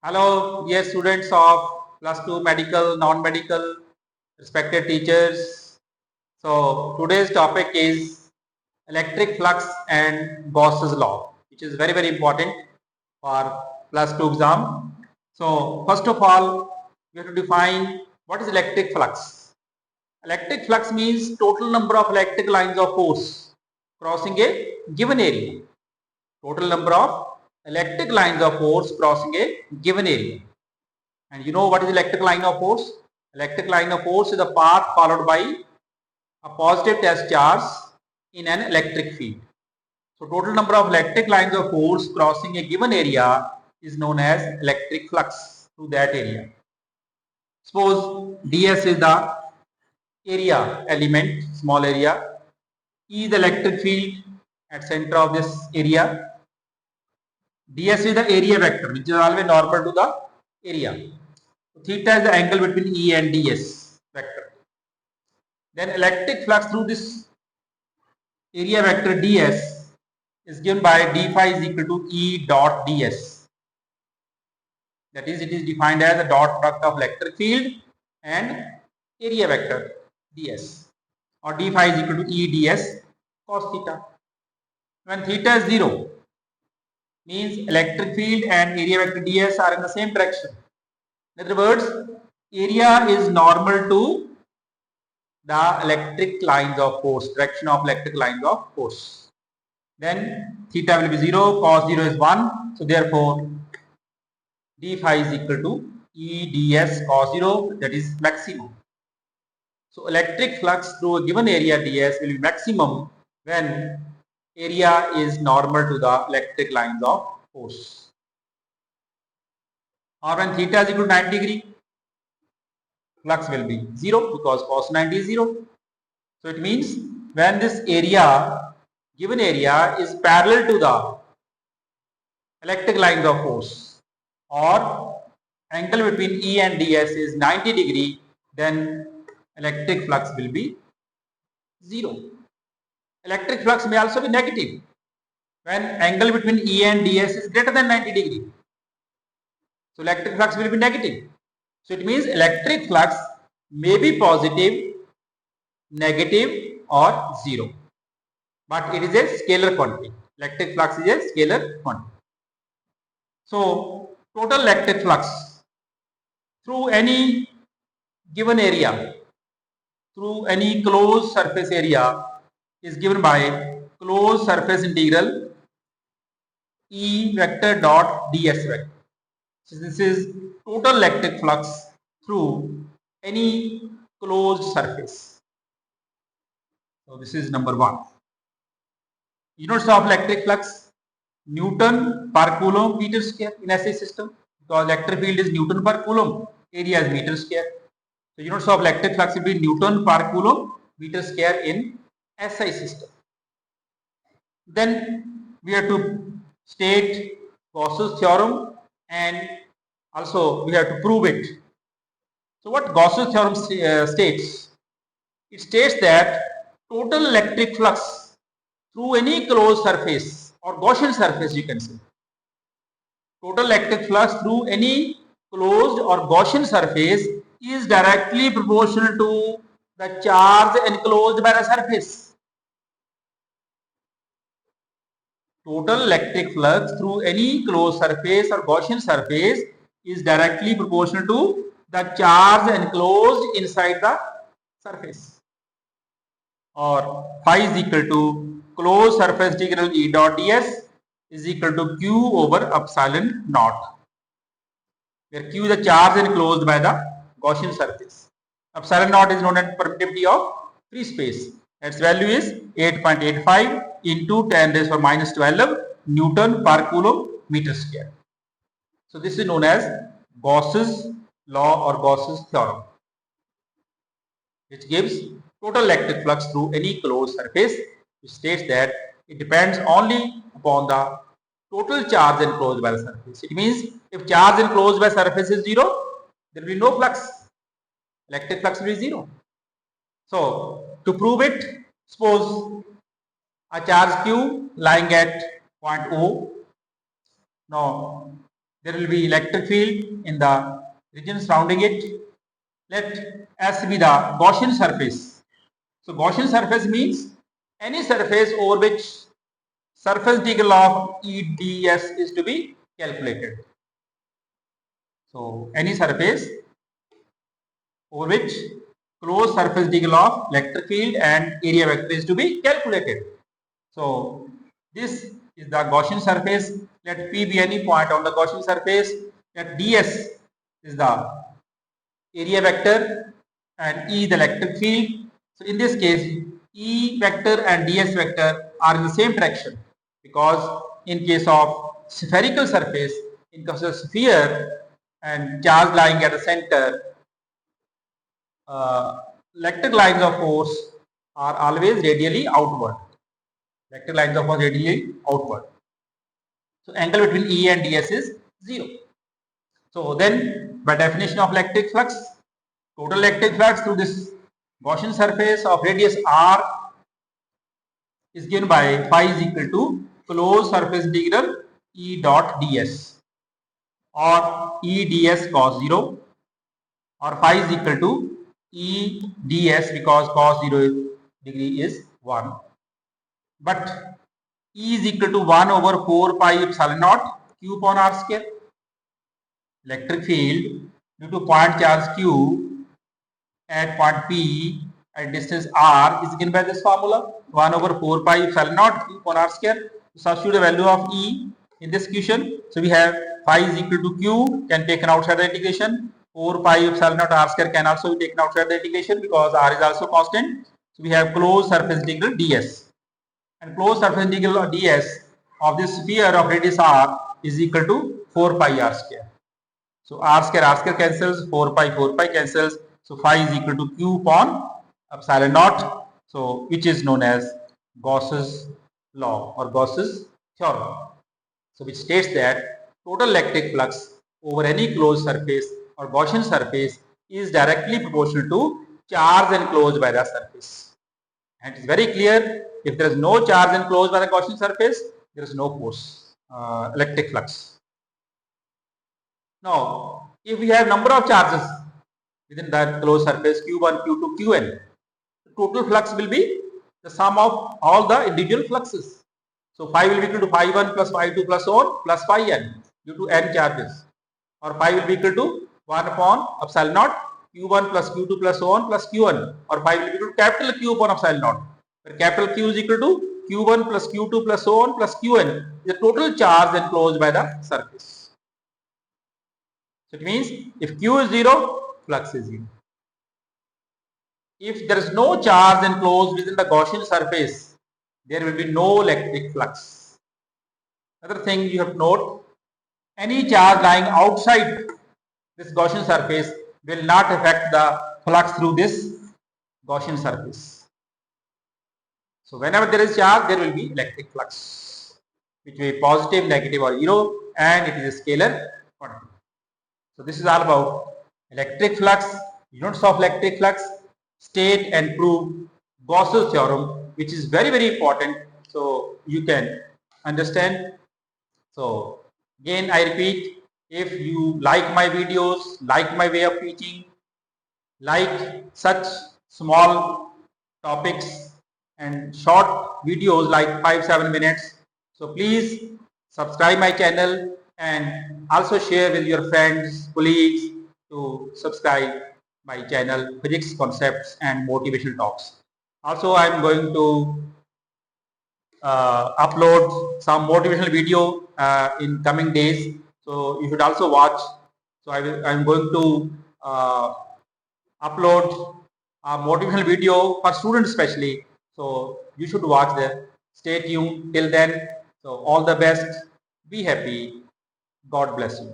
Hello, dear students of +2 medical, non-medical, respected teachers. So today's topic is electric flux and Gauss's law, which is very important for +2 exam. So first of all, we have to define what is electric flux. Electric flux means total number of electric lines of force crossing a given area. Total number of electric lines of force crossing a given area. And you know what is electric line of force? Electric line of force is the path followed by a positive test charge in an electric field. So total number of electric lines of force crossing a given area is known as electric flux through that area. Suppose ds is the area element, small area. E is the electric field at center of this area. ds is the area vector, which is always normal to the area. So theta is the angle between E and ds vector. Then electric flux through this area vector ds is given by d phi is equal to E dot ds. That is, it is defined as the dot product of electric field and area vector ds, or d phi is equal to E ds cos theta. When theta is 0, means electric field and area vector ds are in the same direction. In other words, area is normal to the electric lines of force, direction of electric lines of force. Then theta will be 0, cos 0 is 1. So therefore, d phi is equal to E ds cos 0, that is maximum. So electric flux through a given area ds will be maximum when area is normal to the electric lines of force. Or when theta is equal to 90 degree, flux will be 0 because cos 90 is 0. So it means when this area, given area, is parallel to the electric lines of force, or angle between E and ds is 90 degree, then electric flux will be 0. Electric flux may also be negative when angle between E and ds is greater than 90 degree. So electric flux will be negative. So it means electric flux may be positive, negative, or 0. But it is a scalar quantity. Electric flux is a scalar quantity. So total electric flux through any given area, through any closed surface area, is given by closed surface integral E vector dot ds vector. So this is total electric flux through any closed surface. So this is number 1. Units of electric flux: Newton per coulomb meter square in SI system, because electric field is Newton per coulomb, area is meter square. So units of electric flux will be Newton per coulomb meter square in SI system. Then we have to state Gauss's theorem, and also we have to prove it. So what Gauss's theorem states? It states that total electric flux through any closed surface, or Gaussian surface you can say. Total electric flux through any closed or Gaussian surface is directly proportional to the charge enclosed by the surface. Total electric flux through any closed surface or Gaussian surface is directly proportional to the charge enclosed inside the surface. Or phi is equal to closed surface integral E dot ds is equal to q over epsilon naught, where q is the charge enclosed by the Gaussian surface. Epsilon naught is known as permittivity of free space. Its value is 8.85 into 10 raised to minus 12 Newton per coulomb meter square. So this is known as Gauss's law or Gauss's theorem, which gives total electric flux through any closed surface, which states that it depends only upon the total charge enclosed by the surface. It means if charge enclosed by surface is 0, there will be no flux. Electric flux will be 0. So to prove it, suppose a charge q lying at point O. Now there will be electric field in the region surrounding it. Let S be the Gaussian surface. So Gaussian surface means any surface over which surface integral of E ds is to be calculated. So any surface over which closed surface integral of electric field and area vector is to be calculated. So this is the Gaussian surface. Let P be any point on the Gaussian surface. Let ds is the area vector and E the electric field. So in this case, E vector and ds vector are in the same direction, because in case of spherical surface, in case of sphere and charge lying at the center, electric lines of force are always radially outward. Electric lines of force radially outward. So angle between E and ds is 0. So then, by definition of electric flux, total electric flux through this Gaussian surface of radius r is given by phi is equal to closed surface integral E dot ds, or E ds cos 0, or phi is equal to E ds, because cos 0 degree is 1. But E is equal to 1 over 4 pi epsilon naught q upon r square. Electric field due to point charge q at point P at distance r is given by this formula, 1 over 4 pi epsilon naught q upon r square. Substitute the value of E in this equation. So we have phi is equal to q, can taken outside the integration. 4 pi epsilon naught r square can also be taken outside the integration, because r is also constant. So we have closed surface integral ds, and closed surface integral of ds of this sphere of radius r is equal to 4 pi r square. So r square cancels, 4 pi cancels. So phi is equal to q upon epsilon naught. So which is known as Gauss's law or Gauss's theorem. So which states that total electric flux over any closed surface or Gaussian surface is directly proportional to charge enclosed by the surface. And it is very clear, if there is no charge enclosed by the Gaussian surface, there is no force, electric flux. Now, if we have number of charges within that closed surface q1, q2, qn, the total flux will be the sum of all the individual fluxes. So phi will be equal to phi 1 plus phi 2 plus on plus phi n due to n charges, or phi will be equal to 1 upon epsilon naught q1 plus q2 plus on plus qn, or phi will be equal to capital Q upon epsilon naught, where capital Q is equal to q1 plus q2 plus on plus qn, the total charge enclosed by the surface. So it means if Q is 0, flux is 0. If there is no charge enclosed within the Gaussian surface, there will be no electric flux. Another thing you have to note, any charge lying outside this Gaussian surface will not affect the flux through this Gaussian surface. So whenever there is charge, there will be electric flux, which will be positive, negative or 0, and it is a scalar quantity. So this is all about electric flux, units of electric flux, state and prove Gauss's theorem, which is very, very important, so you can understand. So again I repeat, if you like my videos, like my way of teaching, like such small topics and short videos like 5-7 minutes, so please subscribe my channel and also share with your friends, colleagues to subscribe my channel Physics Concepts and Motivational Talks. Also I am going to upload some motivational video in coming days, so you should also watch. So I am going to upload a motivational video for students especially, so you should watch that. Stay tuned till then. So all the best, be happy, God bless you.